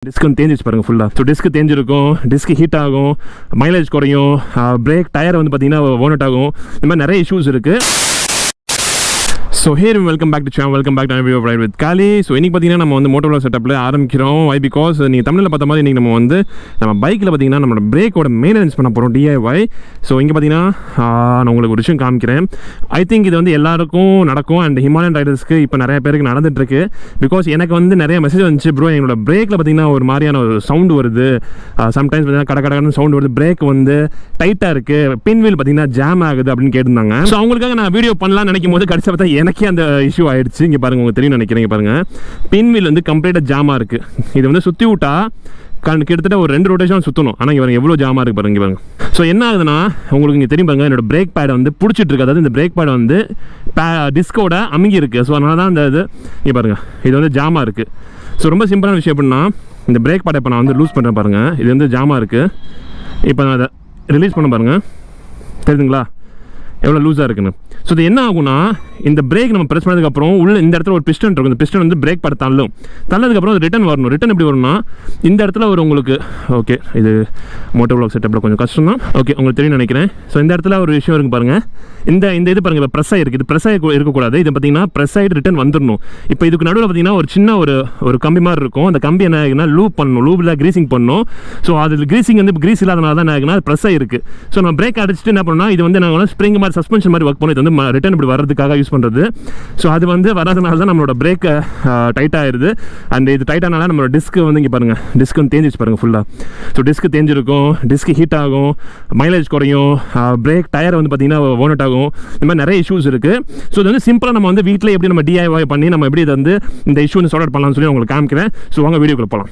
Disk வந்து தேஞ்சிச்சு பாருங்கள் ஃபுல்லாக. ஸோ டிஸ்க் தேஞ்சிருக்கும், டிஸ்க் ஹீட் ஆகும், மைலேஜ் குறையும், பிரேக் டயர் வந்து பார்த்தீங்கன்னா ஓனட் ஆகும். இந்த மாதிரி நிறைய இஷ்யூஸ் இருக்குது. So here welcome back to channel, welcome back to video ride with Kali. So இன்றைக்கி பார்த்தீங்கன்னா நம்ம வந்து மோட்டோவ்ளாக் செட்டப்பில் ஆரம்பிக்கிறோம். வை பிகாஸ் நீங்கள் தமிழில் பார்த்த மாதிரி இன்றைக்கி நம்ம பைக்கில் பார்த்தீங்கன்னா நம்மளோட பிரேக்கோட மெயின்டெனன்ஸ் பண்ண போகிறோம், DIY. ஸோ இங்கே பார்த்தீங்கன்னா நான் உங்களுக்கு ஒரு விஷயம் காமிக்கிறேன். ஐ திங்க் இது வந்து எல்லாருக்கும் நடக்கும் அண்ட் ஹிமாலயன் ரைடர்ஸ்க்கு இப்போ நிறைய பேருக்கு நடந்துகிட்ருக்கு. பிகாஸ் எனக்கு வந்து நிறைய மெசேஜ் வந்துச்சு, ப்ரோ என்னோட பிரேக்கில் பார்த்தீங்கன்னா ஒரு மாதிரியான ஒரு சவுண்டு வருது, சம்டைம்ஸ் பார்த்தீங்கன்னா கடகடன்னு சவுண்டு வருது, பிரேக் வந்து டைட்டாக இருக்குது, பின்வீல் பார்த்தீங்கன்னா ஜாம் ஆகுது அப்படின்னு கேட்டிருந்தாங்க. ஸோ அவங்களுக்காக நான் வீடியோ பண்ணலாம்னு நினைக்கும் போது கடைசி பார்த்தா எனக்கே அந்த இஷ்யூ ஆயிடுச்சு. இங்கே பாருங்கள், உங்களுக்கு தெரியும் நினைக்கிறீங்க பாருங்கள், பின்வீல் வந்து கம்ப்ளீட்டாக ஜாமாக இருக்குது. இது வந்து சுற்றி விட்டா கிட்டத்தட்ட ஒரு 2 ரொட்டேஷன் சுற்றணும். ஆனால் இங்கே பாருங்கள் எவ்வளோ ஜாமாக இருக்குது பாருங்க பாருங்க. ஸோ என்ன ஆகுதுன்னா உங்களுக்கு இங்கே தெரியும் பாருங்க, என்னோட பிரேக் பேடை வந்து பிடிச்சிட்டு இருக்கு. அதாவது இந்த பிரேக் பேடை வந்து டிஸ்கோட அமுங்கி இருக்குது. ஸோ அதனால தான் இந்த இங்கே பாருங்கள் இது வந்து ஜாமாக இருக்குது. ஸோ ரொம்ப சிம்பிளான விஷயம் எப்படின்னா, இந்த பிரேக் பேடை இப்போ நான் வந்து லூஸ் பண்ணுறேன் பாருங்கள், இது வந்து ஜாமாக இருக்குது. இப்போ நான் அதை ரிலீஸ் பண்ண பாருங்கள், தெரியுதுங்களா எவ்வளோ லூஸாக இருக்குன்னு. ஸோ இது என்ன ஆகும்னா, இந்த பிரேக் நம்ம ப்ரெஸ் பண்ணதுக்கப்புறம் உள்ள இந்த இடத்துல ஒரு பிஸ்டன் இருக்கும். இந்த பிஸ்டன் வந்து பிரேக் பட தள்ளதுக்கப்புறம் அது ரிட்டன் வரணும். ரிட்டன் எப்படி வரும்னா, இந்த இடத்துல ஒரு உங்களுக்கு ஓகே, இது மோட்டோவ்ளாக் செட்டப்பில் கொஞ்சம் கஷ்டம் தான். ஓகே, உங்களுக்கு தெரியும் நினைக்கிறேன். ஸோ இந்த இடத்துல ஒரு விஷயம் இருக்குது பாருங்கள், இந்த இது பாருங்கள், இப்போ ப்ரெஸ் ஆகிருக்கு. இது ப்ரெஸ் ஆகி இருக்கக்கூடாது. இது பார்த்தீங்கன்னா ப்ரெஸ் ஆகிட்டு ரிட்டன் வந்துடணும். இப்போ இதுக்கு நடுவில் பார்த்தீங்கன்னா ஒரு சின்ன ஒரு கம்பி மாதிரி இருக்கும். அந்த கம்பி என்ன ஆகுதுன்னா லூப் பண்ணணும், லூப்பில் க்ரீசிங் பண்ணணும். ஸோ அது க்ரீசிங் வந்து க்ரீஸ் இல்லாதனால தான் என்ன ஆகுதுன்னா அது ப்ரெஸ் ஆகிருக்கு. ஸோ நம்ம பிரேக் அடிச்சுட்டு என்ன பண்ணோம்னா, இது வந்து நாங்கள் ஸ்ப்ரிங் மாதிரி சஸ்பென்ஷன் மாதிரி ஒர்க் பண்ணி இது வந்து ரிட்டன் இப்படி வர்றதுக்காக யூஸ் பண்ணுறது. ஸோ அது வந்து வராதனால தான் நம்மளோட பிரேக் டைட் ஆகிடுது. அண்ட் இது டைட் ஆனால நம்மளோட டிஸ்க் வந்து இங்கே பாருங்கள், டிஸ்க் வந்து தேஞ்சிச்சு பாருங்கள் ஃபுல்லாக. ஸோ டிஸ்க் தேஞ்சிருக்கும், டிஸ்க் ஹீட் ஆகும், மைலேஜ் குறையும், பிரேக் டயர் வந்து பார்த்தீங்கன்னா ஓனட் ஆகும். இந்த மாதிரி நிறைய இஷ்யூஸ் இருக்குது. ஸோ இது வந்து சிம்பிளாக நம்ம வந்து வீட்டில் எப்படி நம்ம DIY பண்ணி நம்ம எப்படி இதை வந்து இந்த இஷ்யூ வந்து சார்ட் அவுட் பண்ணலாம்னு சொல்லி உங்களுக்கு காமிக்கிறேன். ஸோ வாங்க வீடியோக்குள்ள போகலாம்.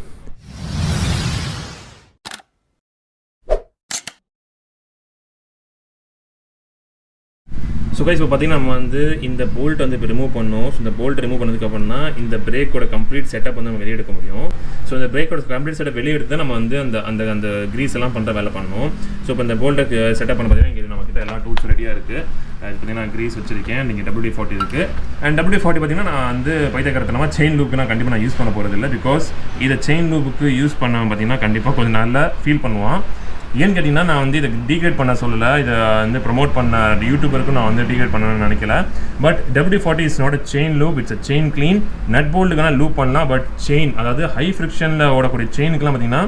ஸோ கைஸ் இப்போ பார்த்தீங்கன்னா நம்ம வந்து இந்த போல்ட் வந்து இப்போ ரிமூவ் பண்ணோம். ஸோ இந்த போல்ட் ரிமூவ் பண்ணதுக்கப்புறம் தான் இந்த பிரேக்கோட கம்ப்ளீட் செட்டப் வந்து நம்ம வெளியே எடுக்க முடியும். ஸோ இந்த பிரேக்கோட கம்ப்ளீட் செட்டப் வெளியே எடுத்து நம்ம வந்து அந்த க்ரீஸ் எல்லாம் பண்ணுற வேலை பண்ணணும். ஸோ இப்போ இந்த போல்ட்டுக்கு செட்டப் பண்ண பார்த்தீங்கன்னா இங்கே நம்மக்கிட்ட எல்லா டூல்ஸ் ரெடியாக இருக்குது. அது பார்த்தீங்கன்னா க்ரீஸ் வச்சிருக்கேன், நீங்கள் WD-40 இருக்குது. அண்ட் WD-40 பார்த்தீங்கன்னா நான் வந்து பைத்தியக்காரத்தனமாக செயின் லூப்புக்கு நான் கண்டிப்பாக நான் யூஸ் பண்ண போகிறது இல்லை. பிகாஸ் இதை செயின் லூப்புக்கு யூஸ் பண்ண பார்த்தீங்கன்னா கண்டிப்பாக கொஞ்சம் நல்லா ஃபீல் பண்ணுவான். ஏன்னு கேட்டிங்கன்னா, நான் வந்து இதை டீக்ரேட் பண்ண சொல்லலை, இதை வந்து ப்ரொமோட் பண்ண யூடியூபருக்கும் நான் வந்து டீக்ரேட் பண்ணணும்னு நினைக்கல. But WD-40 is not a chain lube, it's a chain clean. Nut போல்ட்டுக்கான லூப் பண்ணலாம், பட் செயின் அதாவது ஹை ஃப்ரிக்ஷனில் ஓடக்கூடிய செயினுக்குலாம் பார்த்தீங்கன்னா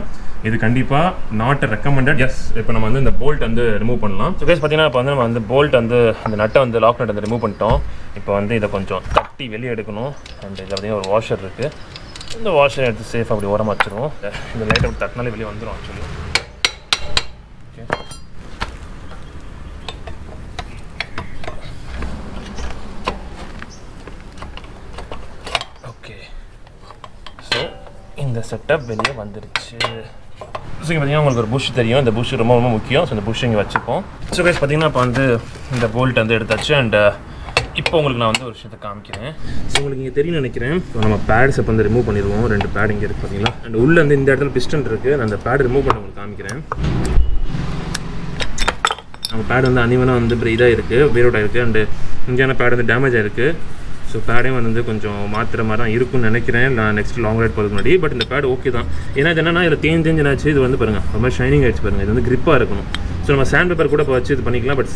இது கண்டிப்பாக நாட் ரெக்கமெண்டட். எஸ், இப்போ நம்ம வந்து இந்த போல்ட் வந்து ரிமூவ் பண்ணலாம். ஸோ கைஸ் பார்த்தீங்கன்னா இப்போ வந்து நம்ம வந்து போல்ட் வந்து அந்த நட்டை வந்து லாக் நட் வந்து ரிமூவ் பண்ணிட்டோம். இப்போ வந்து இதை கொஞ்சம் தட்டி வெளியே எடுக்கணும். அண்ட் இதில் பார்த்தீங்கன்னா ஒரு வாஷர் இருக்குது. இந்த வாஷரை எடுத்து சேஃபாக அப்படி ஓரமாக வச்சுருவோம். இந்த லைட்டை அப்படி தட்டினாலே வெளியே வந்துடும் ஆக்சுவலி. ஓகே, ஸோ இந்த செட்டப் வெளியே வந்துருச்சு. ஸோ இங்கே பார்த்தீங்கன்னா உங்களுக்கு ஒரு புஷ் தெரியும், இந்த புஷ் ரொம்ப ரொம்ப முக்கியம். ஸோ இந்த புஷ் இங்கே வச்சுப்போம். ஸோ கைஸ் பார்த்தீங்கன்னா இப்போ வந்து இந்த போல்ட் வந்து எடுத்தாச்சு. அண்ட் இப்போ உங்களுக்கு நான் வந்து ஒரு விஷயத்தை காமிக்கிறேன். ஸோ உங்களுக்கு இங்கே தெரியும் நினைக்கிறேன். இப்போ நம்ம பேட்ஸ் இப்போ வந்து ரிமூவ் பண்ணிடுவோம். 2 பேட் இங்கே இருக்குது பார்த்தீங்களா. அண்ட் உள்ளே வந்து இந்த இடத்துல பிஸ்டன் இருக்குது. நான் அந்த பேட் ரிமூவ் பண்ண உங்களுக்கு காமிக்கிறேன். நம்ம பேட் வந்து அனிவனாக வந்து இதாக இருக்குது, வேரோட் ஆகிருக்கு. அண்டு இங்கேயான பேட் வந்து டேமேஜ் ஆகிருக்கு. ஸோ பேடையும் வந்து கொஞ்சம் மாற்றுற மாதிரி தான் இருக்குன்னு நினைக்கிறேன் நான் நெக்ஸ்ட் லாங் ரைட் போகிறதுக்கு முன்னாடி. பட் இந்த பேட் ஓகே தான். ஏன்னா இது என்னன்னா இதில் தேஞ்சாச்சு. இது வந்து பாருங்கள் ரொம்ப ஷைனிங் ஆகிடுச்சு பாருங்கள். இது வந்து கிரிப்பாக இருக்கணும். ஸோ நம்ம சாண்ட் பேப்பர் கூட வச்சு இது பண்ணிக்கலாம். பட்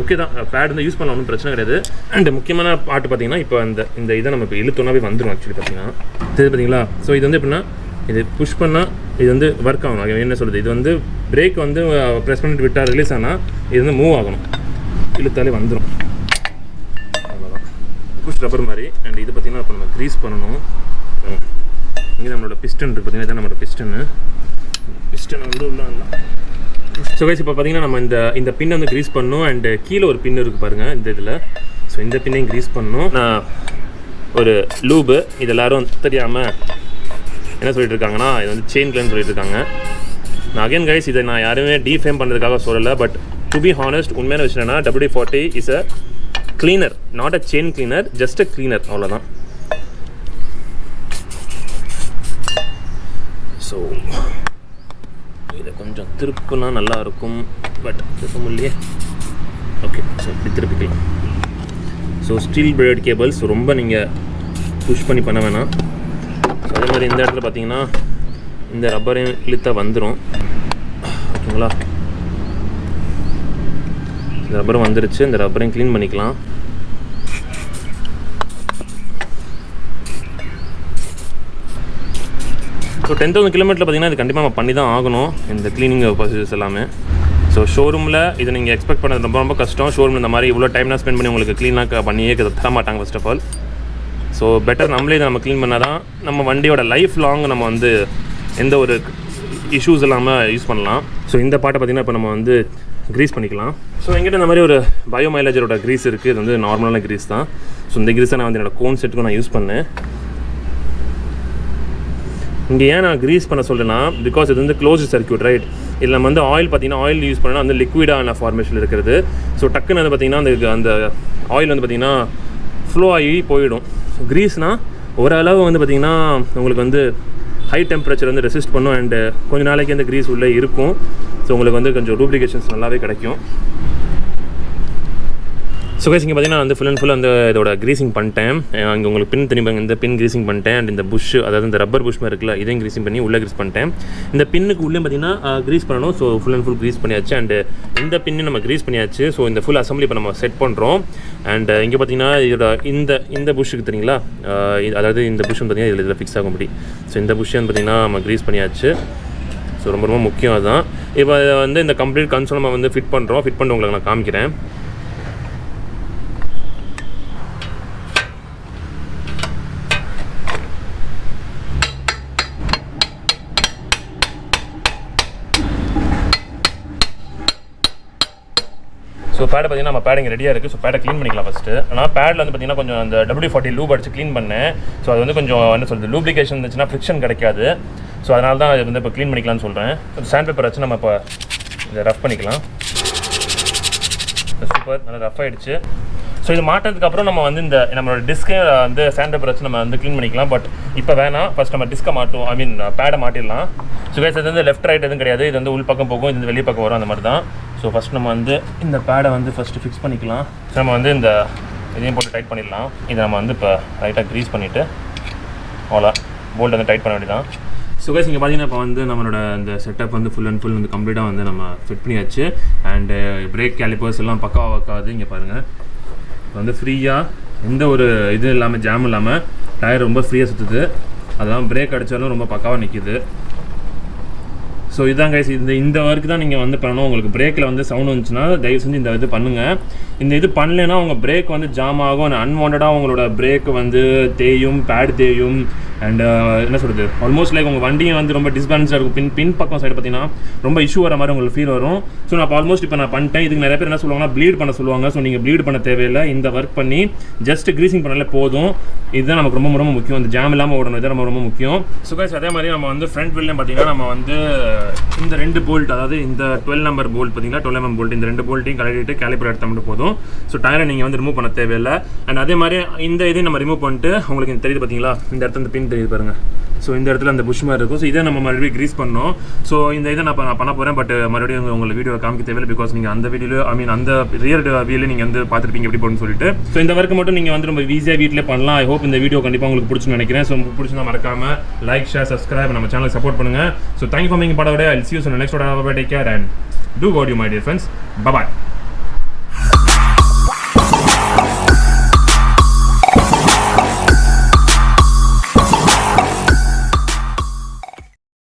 ஓகே தான், பேட் வந்து யூஸ் பண்ண ஒன்றும் பிரச்சனை கிடையாது. அண்ட் முக்கியமான பாட்டு பார்த்தீங்கன்னா இப்போ இந்த இதை நம்ம இப்போ இழுத்தோன்னாவே வந்துடும் ஆக்சுவலி பார்த்தீங்கன்னா. தெரியுது பார்த்தீங்களா. ஸோ இது வந்து எப்படின்னா, இது புஷ் பண்ணால் இது வந்து ஒர்க் ஆகணும். என்ன சொல்கிறது, இது வந்து பிரேக் வந்து ப்ரெஸ் பண்ணிட்டு விட்டால் ரிலீஸ் ஆனால் இது வந்து மூவ் ஆகணும். இழுத்தாலே வந்துடும், அவ்வளோதான். புஷ் ரப்பர் மாதிரி. அண்ட் இது பார்த்திங்கன்னா இப்போ நம்ம க்ரீஸ் பண்ணணும். இங்கே நம்மளோட பிஸ்டன் இருக்குது பார்த்தீங்கன்னா, இதான் நம்மளோட பிஸ்டனை வந்து உள்ள. ஸோ கைஸ் இப்போ பார்த்தீங்கன்னா நம்ம இந்த பின்னை வந்து க்ரீஸ் பண்ணணும். அண்டு கீழே ஒரு பின் இருக்குது பாருங்கள் இந்த இதில். ஸோ இந்த பின்னையும் க்ரீஸ் பண்ணணும். நான் ஒரு லூபு, இது எல்லோரும் தெரியாமல் என்ன சொல்லிட்டு இருக்காங்கன்னா, இது வந்து செயின் க்ளீன் சொல்லிட்டு இருக்காங்க. நான் அகைன் கைஸ் இதை நான் யாருமே டீஃபேம் பண்ணுறதுக்காக சொல்லலை. பட் டு பி ஹானஸ்ட் உண்மையான விஷயம் என்னன்னா, WD-40 is a cleaner, not a chain cleaner, just a cleaner, அவ்வளோதான். ஸோ இதை கொஞ்சம் திருப்புனா நல்லாயிருக்கும். பட் திருப்ப முடியலையே. ஓகே, ஸோ இப்படி திருப்பிக்கலாம். ஸோ ஸ்டீல் பிளேட் கேபிள்ஸ் ரொம்ப நீங்கள் புஷ் பண்ண வேணாம். ஸோ அதே மாதிரி இந்த இடத்துல பார்த்தீங்கன்னா இந்த ரப்பரையும் இழுத்தா வந்துடும். ஓகேங்களா, இந்த ரப்பரும் வந்துருச்சு. இந்த ரப்பரையும் க்ளீன் பண்ணிக்கலாம். ஸோ 10,000 கிலோமீட்டரில் பார்த்தீங்கன்னா இது கண்டிப்பாக நம்ம பண்ணி தான் ஆகணும், இந்த க்ளீனிங் ப்ரொசீஜர்ஸ் எல்லாமே. ஸோ ஷோரூமில் இதை நீங்கள் எக்ஸ்பெக்ட் பண்ணது ரொம்ப ரொம்ப கஷ்டம். ஷோரூமில் இந்த மாதிரி இவ்வளோ டைம்லாம் ஸ்பெண்ட் பண்ணி உங்களுக்கு க்ளீனாக பண்ணியே தர மாட்டாங்க first of all. So better நம்மளே இதை நம்ம க்ளீன் பண்ணால் தான் நம்ம வண்டியோட லைஃப் லாங் நம்ம வந்து எந்த ஒரு இஷ்யூஸ் இல்லாமல் யூஸ் பண்ணலாம். ஸோ இந்த பாட்டை பார்த்திங்கன்னா இப்போ நம்ம வந்து க்ரீஸ் பண்ணிக்கலாம். ஸோ எங்கிட்ட இந்த மாதிரி ஒரு பயோ மைலேஜரோட க்ரீஸ் இருக்குது. இது வந்து நார்மலான க்ரீஸ் தான். ஸோ இந்த க்ரீஸை நான் வந்து என்னோடய கோன் செட்டுக்கும் நான் யூஸ் பண்ணேன். இங்கே ஏன் நான் க்ரீஸ் பண்ண சொல்கிறேன்னா, பிகாஸ் இது வந்து க்ளோஸ்டு சர்க்யூட் ரைட். இதில் நம்ம வந்து ஆயில் பார்த்திங்கன்னா ஆயில் யூஸ் பண்ணால் வந்து லிக்விடான ஃபார்மேஷனில் இருக்கிறது. ஸோ டக்குன்னு வந்து பார்த்திங்கன்னா அந்த ஆயில் வந்து பார்த்திங்கன்னா ஃப்ளோ ஆகி போயிடும். ஸோ க்ரீஸ்னால் ஓரளவு வந்து பார்த்திங்கன்னா உங்களுக்கு வந்து ஹை டெம்பரேச்சர் வந்து ரெசிஸ்ட் பண்ணும். அண்டு கொஞ்சம் நாளைக்கு அந்த க்ரீஸ் உள்ளே இருக்கும். ஸோ உங்களுக்கு வந்து கொஞ்சம் லூப்ரிகேஷன்ஸ் நல்லாவே கிடைக்கும். ஸோ கைஸ் இங்கே பார்த்தீங்கன்னா வந்து ஃபுல் அண்ட் ஃபுல் அந்த இதோட க்ரீசிங் பண்ணிட்டேன். இங்கே உங்களுக்கு பின் தெரியுமாங்க, இந்த பின் க்ரீசிங் பண்ணிட்டேன். அண்ட் இந்த புஷ், அதாவது இந்த ரப்பர் புஷ் மாதிரி இருக்குல்ல, இதையும் க்ரீசிங் பண்ணி உள்ளே க்ரீஸ் பண்ணிட்டேன். இந்த பின்னுக்கு உள்ளே பார்த்தீங்கன்னா க்ரீஸ் பண்ணணும். So full and full grease பண்ணியாச்சு. அண்டு இந்த பின்னு நம்ம க்ரீஸ் பண்ணியாச்சு. ஸோ இந்த ஃபுல் அசம்பிளி இப்போ நம்ம செட் பண்ணுறோம். அண்ட் இங்கே பார்த்தீங்கன்னா இதோட இந்த புஷ்ஷுக்கு தெரியுங்களா, அதாவது இந்த புஷ் பார்த்தீங்கன்னா இதில் ஃபிக்ஸ் ஆக முடியும். ஸோ இந்த புஷ் வந்து பார்த்திங்கன்னா நம்ம க்ரீஸ் பண்ணியாச்சு. ஸோ ரொம்ப ரொம்ப முக்கியம் அதுதான். இப்போ வந்து இந்த கம்ப்ளீட் கன்சோல் நம்ம வந்து ஃபிட் பண்ணுறோம். ஃபிட் பண்ணி உங்களுக்கு நான் காமிக்கிறேன். ஸோ பேட் பார்த்தீங்கன்னா நம்ம பேடிங் ரெடியாக இருக்குது. ஸோ பேடை க்ளீன் பண்ணிக்கலாம் ஃபஸ்ட்டு. ஆனால் பேடில் வந்து பார்த்திங்கன்னா கொஞ்சம் அந்த WD-40 லூப் அடிச்சு க்ளீன் பண்ணேன். ஸோ அது வந்து கொஞ்சம் என்ன சொல்கிறது, லூப்ளிகேஷன் இருந்துச்சுன்னா ஃப்ரிக்ஷன் கிடைக்காது. ஸோ அதனால தான் இது வந்து இப்போ க்ளீன் பண்ணிக்கலாம்னு சொல்கிறேன். சாண்ட் பேப்பர் வச்சு நம்ம இப்போ இதை ரஃப் பண்ணிக்கலாம். சூப்பர், நல்லா ரஃப் ஆகிடுச்சு. ஸோ இது மாட்டினதுக்கப்புறம் நம்ம வந்து இந்த நம்மளோட டிஸ்கை வந்து சாண்ட் பேப்பர் வச்சு நம்ம வந்து க்ளீன் பண்ணிக்கலாம். பட் இப்போ வேணாம், ஃபஸ்ட் நம்ம டிஸ்கை மாட்டுவோம், ஐ மீன் பேடை மாட்டிடலாம். ஸோ கைஸ் இது வந்து லெஃப்ட் ரைட் எதுவும் கிடையாது, இது வந்து உள் பக்கம் போகும், இது வந்து வெளியே பக்கம் வரும், அந்த மாதிரி தான். ஸோ ஃபஸ்ட் நம்ம வந்து இந்த பேடை வந்து ஃபஸ்ட்டு ஃபிக்ஸ் பண்ணிக்கலாம். ஸோ நம்ம வந்து இந்த இதையும் போட்டு டைட் பண்ணிடலாம். இதை நம்ம வந்து இப்போ ரைட்டாக க்ரீஸ் பண்ணிவிட்டு அவ்வளோ போல்ட் வந்து டைட் பண்ண வேண்டியதான். ஸோ கைஸ் இங்கே பார்த்தீங்கன்னா இப்போ வந்து நம்மளோட இந்த செட்டப் வந்து ஃபுல் அண்ட் ஃபுல் வந்து கம்ப்ளீட்டாக வந்து நம்ம ஃபிட் பண்ணியாச்சு. அண்டு பிரேக் கேலிப்பர்ஸ் எல்லாம் பக்காவாக வைக்காது. இங்கே பாருங்கள், இப்போ வந்து ஃப்ரீயாக எந்த ஒரு இது இல்லாமல் ஜாம் இல்லாமல் டயர் ரொம்ப ஃப்ரீயாக சுற்றுது. அதெல்லாம் பிரேக் அடித்தாலும் ரொம்ப பக்காவாக நிற்கிது. ஸோ இதுதான் கைஸ், இந்த ஒர்க் தான் நீங்கள் வந்து பண்ணணும். உங்களுக்கு பிரேக்கில் வந்து சவுண்ட் வந்துச்சுன்னா தயவு செஞ்சு இந்த இது பண்ணுங்கள். இந்த இது பண்ணலைன்னா உங்கள் பிரேக் வந்து ஜாம் ஆகும். அன்வான்டாக உங்களோட பிரேக் வந்து தேயும், பேட் தேயும். அண்ட் என்ன சொல்கிறது, ஆல்மோஸ்ட் லைக் உங்கள் வண்டியும் வந்து ரொம்ப டிஸ்பேலன்ஸாக இருக்கும். பின் பக்கம் சைடு பார்த்தீங்கன்னா ரொம்ப இஷ்யூ வர மாதிரி உங்களுக்கு ஃபீல் வரும். ஸோ நான் ஆல்மோஸ்ட் இப்போ நான் பண்ணிட்டேன். இதுக்கு நிறைய பேர் என்ன சொல்லுவாங்கன்னா ப்ளீட் பண்ண சொல்லுவாங்க. ஸோ நீங்கள் ப்ளீட் பண்ண தேவையில்லை. இந்த ஒர்க் பண்ணி ஜஸ்ட் க்ரீசிங் பண்ணாலே போதும். இதுதான் நமக்கு ரொம்ப ரொம்ப முக்கியம். இந்த ஜாம் இல்லாமல் ஓடணும், இதுதான் ரொம்ப ரொம்ப முக்கியம். ஸோ கைஸ் அதே மாதிரி நம்ம வந்து ஃப்ரண்ட் வீல்லையும் பார்த்தீங்கன்னா நம்ம வந்து இந்த 2 போல்ட், அதாவது இந்த 12 நம்பர் போல்ட் பார்த்தீங்கன்னா 12 mm போல்ட், இந்த 2 போல்ட்டையும் கழட்டிட்டு கேலிப்பர் எடுத்தால் மட்டும் போதும். ஸோ டயரை நீங்கள் வந்து ரிமூவ் பண்ண தேவையில்லை. அண்ட் அதே மாதிரி இந்த இதையும் நம்ம ரிமூவ் பண்ணிட்டு உங்களுக்கு தெரியுது பார்த்தீங்களா, இந்த இடத்துல இந்த பின் தெரியுது பாருங்கள். ஸோ இந்த இடத்துல அந்த புஷ் மாதிரி இருக்கும். ஸோ இதை நம்ம மறுபடியும் க்ரீஸ் பண்ணோம். ஸோ இந்த இதை நான் பண்ண போகிறேன். பட் மறுபடியும் உங்களுக்கு வீடியோ காமிக்க தேவையில்லை. பிகாஸ் நீங்கள் அந்த வீடியோ ஐ மீன் அந்த ரியர் வீடியோ நீங்கள் வந்து பார்த்துருப்பீங்க எப்படி போகணும்னு சொல்லிட்டு. ஸோ இந்த ஒர்க்கு மட்டும் நீங்கள் வந்து ரொம்ப ஈஸியாக வீட்டிலே பண்ணலாம். ஐ ஹோப் இந்த வீடியோ கண்டிப்பாக உங்களுக்கு பிடிச்சுன்னு நினைக்கிறேன். ஸோ பிடிச்சிருந்தா மறக்காமல் லைக், ஷேர், சப்ஸ்கிரைப், நம்ம சேனலுக்கு சப்போர்ட் பண்ணுங்கள். So thank you for making part of it. I'll see you soon in the next one. Take care and do what you, my dear friends. Bye bye.